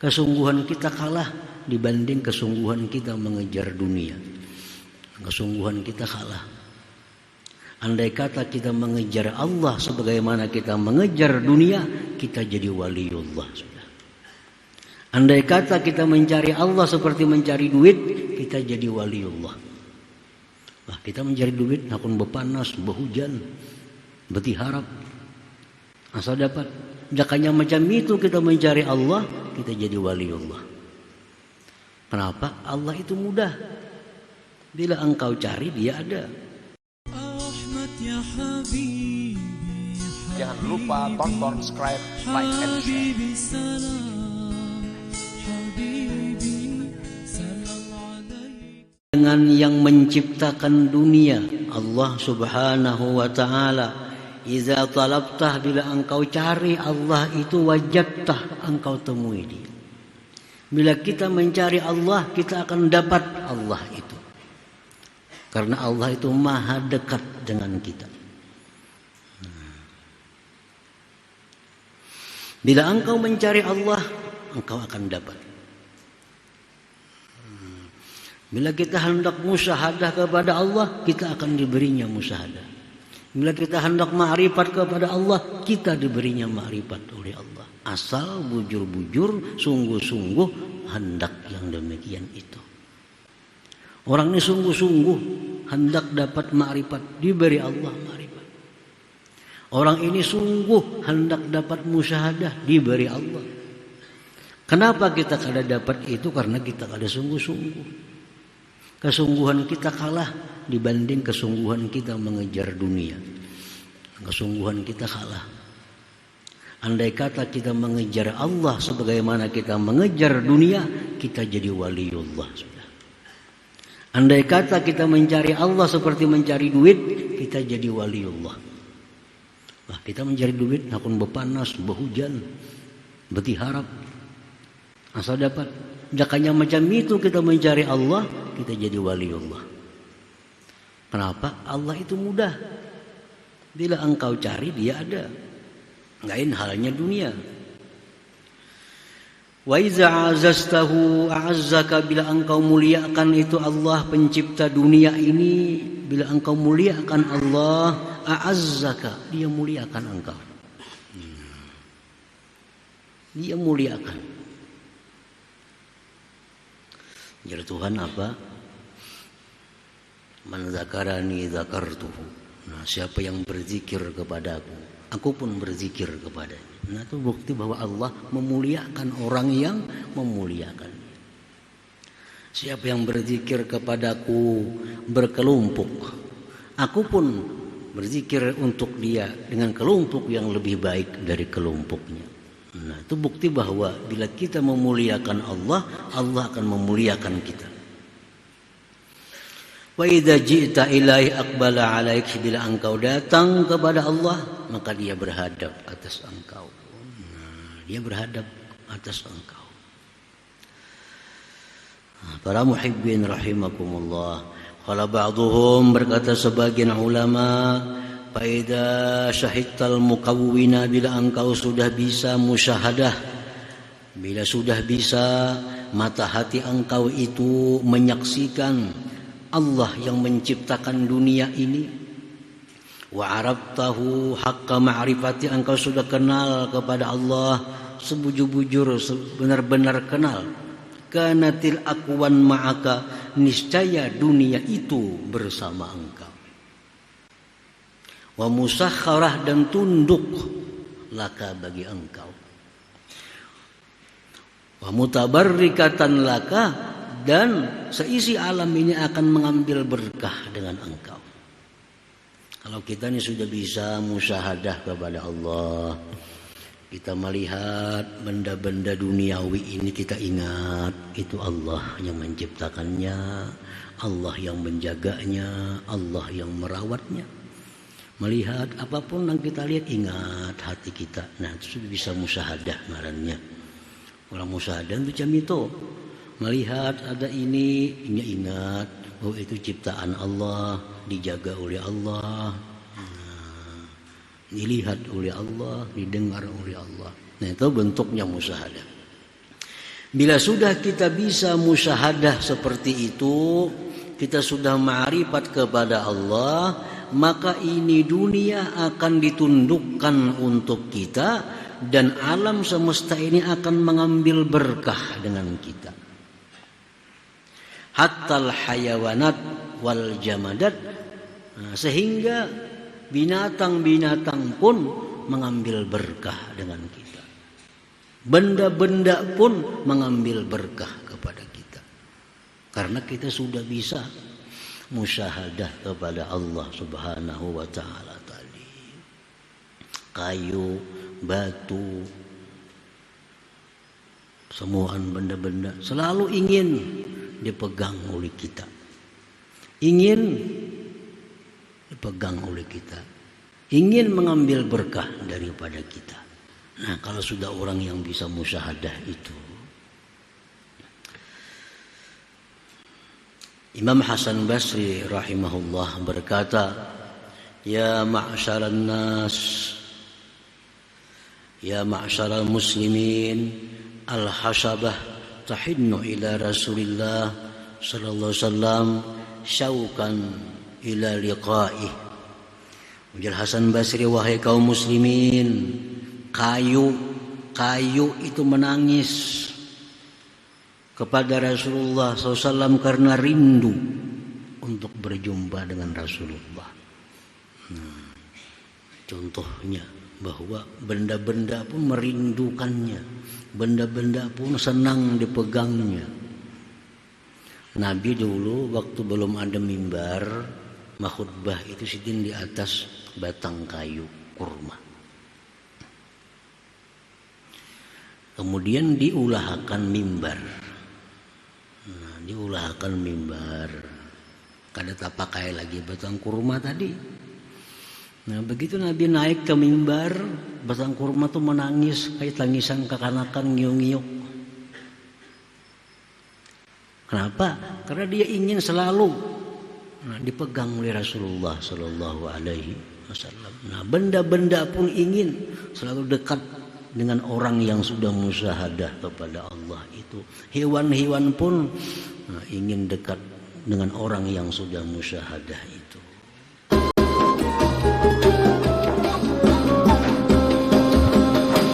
Kesungguhan kita kalah dibanding kesungguhan kita mengejar dunia. Kesungguhan kita kalah. Andai kata kita mengejar Allah sebagaimana kita mengejar dunia, kita jadi waliullah sudah. Andai kata kita mencari Allah seperti mencari duit, kita jadi waliullah. Nah, kita mencari duit, nakun bepanas, behujan, berharap, asal dapat. Jakanya macam itu kita mencari Allah, kita jadi waliullah. Kenapa? Allah itu mudah. Bila engkau cari, dia ada. Jangan lupa tonton, subscribe, like, and share. Dengan yang menciptakan dunia, Allah subhanahu wa ta'ala. Iza talabtah, bila engkau cari Allah itu, wajadtah, engkau temui dia. Bila kita mencari Allah, kita akan dapat Allah itu. Karena Allah itu maha dekat dengan kita. Bila engkau mencari Allah, engkau akan dapat. Bila kita hendak musyahadah kepada Allah, kita akan diberinya musyahadah. Bila kita hendak ma'rifat kepada Allah, kita diberinya ma'rifat oleh Allah. Asal bujur-bujur, sungguh-sungguh hendak yang demikian itu. Orang ini sungguh-sungguh hendak dapat ma'rifat, diberi Allah ma'rifat. Orang ini sungguh hendak dapat musyahadah, diberi Allah. Kenapa kita kada dapat itu? Karena kita kada sungguh-sungguh. Kesungguhan kita kalah dibanding kesungguhan kita mengejar dunia. Kesungguhan kita kalah. Andai kata kita mengejar Allah sebagaimana kita mengejar dunia, kita jadi waliullah sudah. Andai kata kita mencari Allah seperti mencari duit, kita jadi waliullah. Nah, kita mencari duit, nakun bepanas, berhujan, berharap, asal dapat. Jakanya macam itu kita mencari Allah, kita jadi waliullah. Kenapa? Allah itu mudah. Bila engkau cari, dia ada. Lain halnya dunia. Wa iza azastahu a'azzaka, bila engkau muliakan itu Allah pencipta dunia ini, bila engkau muliakan Allah, a'azzaka, dia muliakan engkau. Dia muliakan. Jadi Tuhan apa? Man zakarani zakartuhu. Nah, siapa yang berzikir kepadaku, aku pun berzikir kepadanya. Nah, itu bukti bahwa Allah memuliakan orang yang memuliakan. Siapa yang berzikir kepadaku berkelompok, aku pun berzikir untuk dia dengan kelompok yang lebih baik dari kelompoknya. Nah, itu bukti bahwa bila kita memuliakan Allah, Allah akan memuliakan kita. Wa idza ji'ta ilaihi aqbala 'alaik, bila engkau datang kepada Allah, maka dia berhadap atas engkau. Nah, dia berhadap atas engkau. Para muhibbin rahimakumullah. Qala ba'dhum, berkata sebagian ulama, faida syahidtal mukawwina, bila engkau sudah bisa musyahadah, bila sudah bisa mata hati engkau itu menyaksikan Allah yang menciptakan dunia ini, wa arabtahu haqqa ma'rifati, engkau sudah kenal kepada Allah sebujur-bujur, benar-benar kenal, kanatil aqwan ma'aka, niscaya dunia itu bersama engkau. Wa musakharah, dan tunduk laka bagi engkau. Wa mutabarrikatan laka, dan seisi alam ini akan mengambil berkah dengan engkau. Kalau kita ini sudah bisa musyahadah kepada Allah, kita melihat benda-benda duniawi ini, kita ingat itu Allah yang menciptakannya, Allah yang menjaganya, Allah yang merawatnya. Melihat apapun yang kita lihat, ingat hati kita. Nah, itu sudah bisa musyahadah ngarannya. Orang musyahadah itu macam itu. Melihat ada ini ingat, oh itu ciptaan Allah, dijaga oleh Allah, dilihat oleh Allah, didengar oleh Allah. Nah, itu bentuknya musyahadah. Bila sudah kita bisa musyahadah seperti itu, kita sudah ma'rifat kepada Allah, maka ini dunia akan ditundukkan untuk kita dan alam semesta ini akan mengambil berkah dengan kita. Hattal hayawanat wal jamadat, sehingga binatang-binatang pun mengambil berkah dengan kita. Benda-benda pun mengambil berkah kepada kita. Karena kita sudah bisa musyahadah kepada Allah Subhanahu wa ta'ala tadi. Kayu, batu, semuaan benda-benda selalu ingin dipegang oleh kita. Ingin dipegang oleh kita. Ingin mengambil berkah daripada kita. Nah, kalau sudah orang yang bisa musyahadah itu. Imam Hasan Basri rahimahullah berkata, Ya ma'syaran nas, ya ma'syaral muslimin, al-hasabah tahinnu ila Rasulillah sallallahu alaihi wasallam syauqan ila liqa'ih. Ujar Hasan Basri, wahai kaum muslimin, kayu itu menangis kepada Rasulullah SAW karena rindu untuk berjumpa dengan Rasulullah. Contohnya bahwa benda-benda pun merindukannya, benda-benda pun senang dipegangnya. Nabi dulu waktu belum ada mimbar, makhutbah itu sidin di atas batang kayu kurma. Kemudian diulahkan mimbar. Diulahkan mimbar. Kada tak pakai lagi batang kurma tadi. Nah, begitu Nabi naik ke mimbar, batang kurma tuh menangis kayak tangisan kekanakan ngiuk-ngiuk. Kenapa? Karena dia ingin selalu dipegang oleh Rasulullah Sallallahu Alaihi Wasallam. Nah, benda-benda pun ingin selalu dekat dengan orang yang sudah musyahadah kepada Allah itu. Hewan-hewan pun ingin dekat dengan orang yang sudah musyahadah itu.